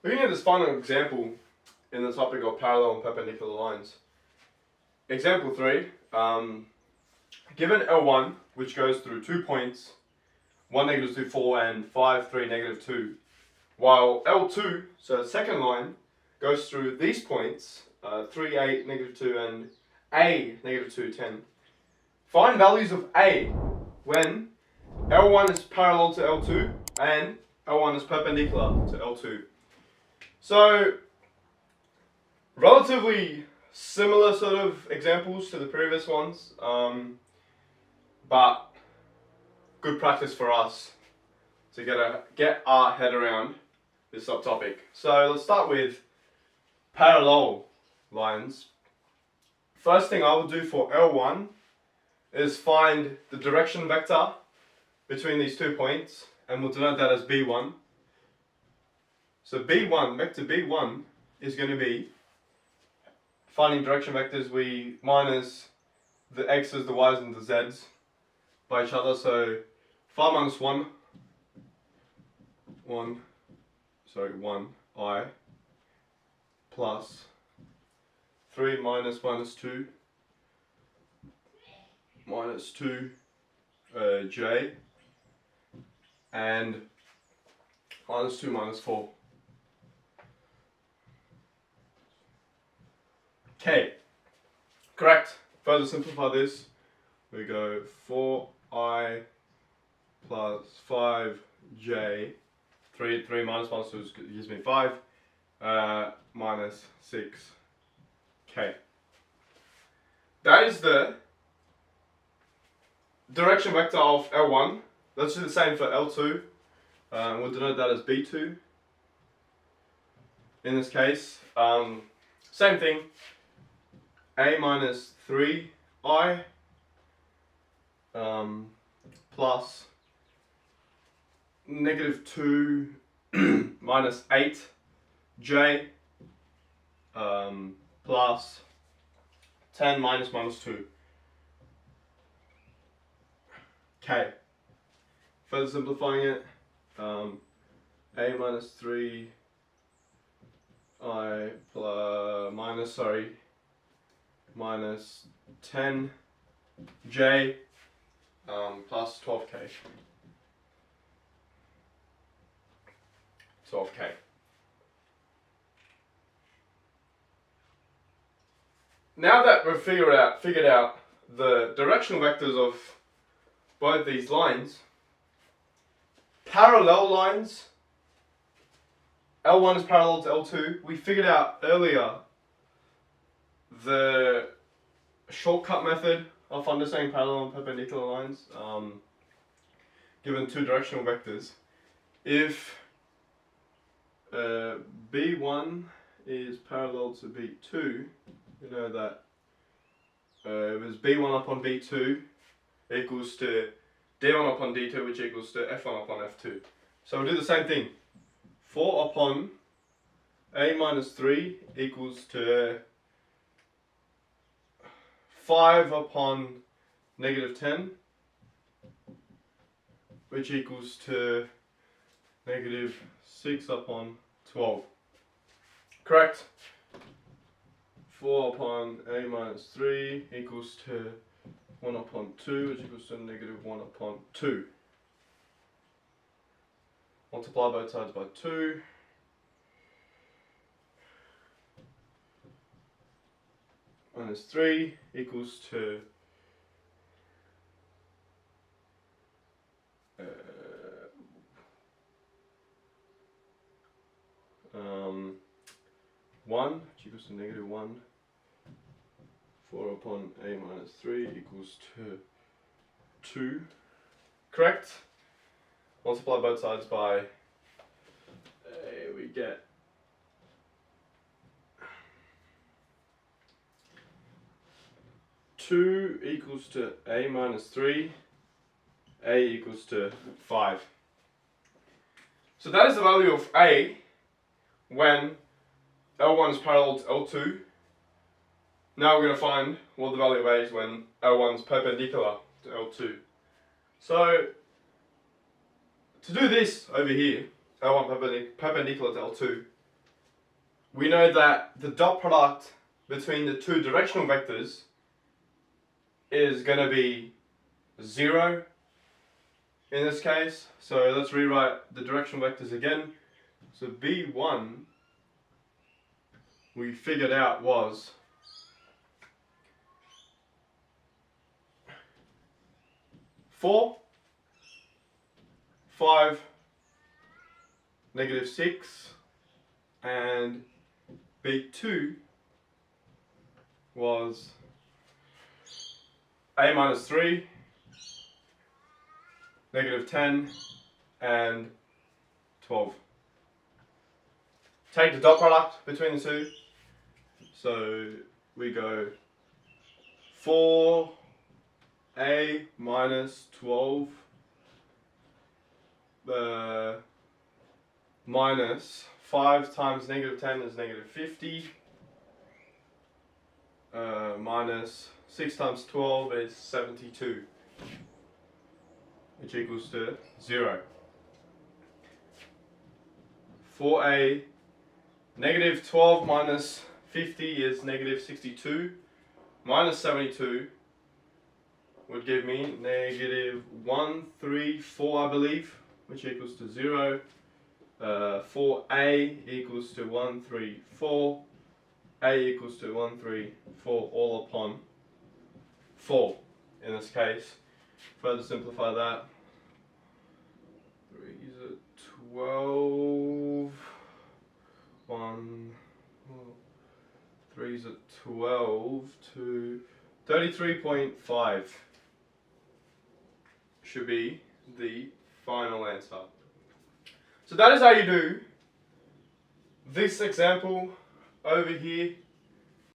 Looking at this final example in the topic of parallel and perpendicular lines. Example 3, given L1, which goes through 2 points, 1, -2, 4, and 5, 3, -2, while L2, so the second line, goes through these points, 3, 8, -2, and A, -2, 10. Find values of A when L1 is parallel to L2 and L1 is perpendicular to L2. So, relatively similar sort of examples to the previous ones, but good practice for us to get our head around this subtopic. So let's start with parallel lines. First thing I will do for L1 is find the direction vector between these 2 points, and we'll denote that as B1. So B1, vector B1 is going to be, finding direction vectors, we minus the x's, the y's, and the z's by each other. So 5 minus 1 I plus 3 minus 2 minus 2 j and minus 2 minus 4. Okay, correct. Further simplify this, we go 4i plus 5j, 3 minus 2 gives me 5, minus 6k. That is the direction vector of L1. Let's do the same for L2. We'll denote that as B2. In this case, same thing. A minus 3i plus -2 minus 8j plus 10 minus 2 k. Further simplifying it, a minus 3 I plus minus 10 j plus 12k. 12k. Now that we've figured out the directional vectors of both these lines, parallel lines, L1 is parallel to L2. We figured out earlier the shortcut method of understanding parallel and perpendicular lines, given two directional vectors. If B1 is parallel to B2, you know that it was B1 upon B2 equals to D1 upon D2, which equals to F1 upon F2. So we'll do the same thing. 4 upon A minus 3 equals to 5 upon -10, which equals to -6 upon 12. Correct? 4 upon A minus 3 equals to 1 upon 2, which equals to -1 upon 2. Multiply both sides by 2. Minus 3 equals to 1, which equals to -1. 4 upon A minus 3 equals to 2. Correct? Multiply both sides by, we get 2 equals to A minus 3, A equals to 5. So that is the value of A when L1 is parallel to L2. Now we're going to find what the value of A is when L1 is perpendicular to L2. So to do this over here, L1 perpendicular to L2, we know that the dot product between the two directional vectors is going to be 0 in this case. So let's rewrite the directional vectors again. So B1 we figured out was 4, 5, -6, and B2 was A minus 3, -10, and 12. Take the dot product between the two. So we go 4A minus 12 minus 5 times -10 is -50. Minus 6 times 12 is 72, which equals to 0. 4A -12 minus 50 is -62, minus 72 would give me -134, I believe, which equals to 0. 4A equals to 134, A equals to 134 all upon 4 in this case. Further simplify that. 3 is a 12. 3 is a 12 to 33.5 should be the final answer. So that is how you do this example over here.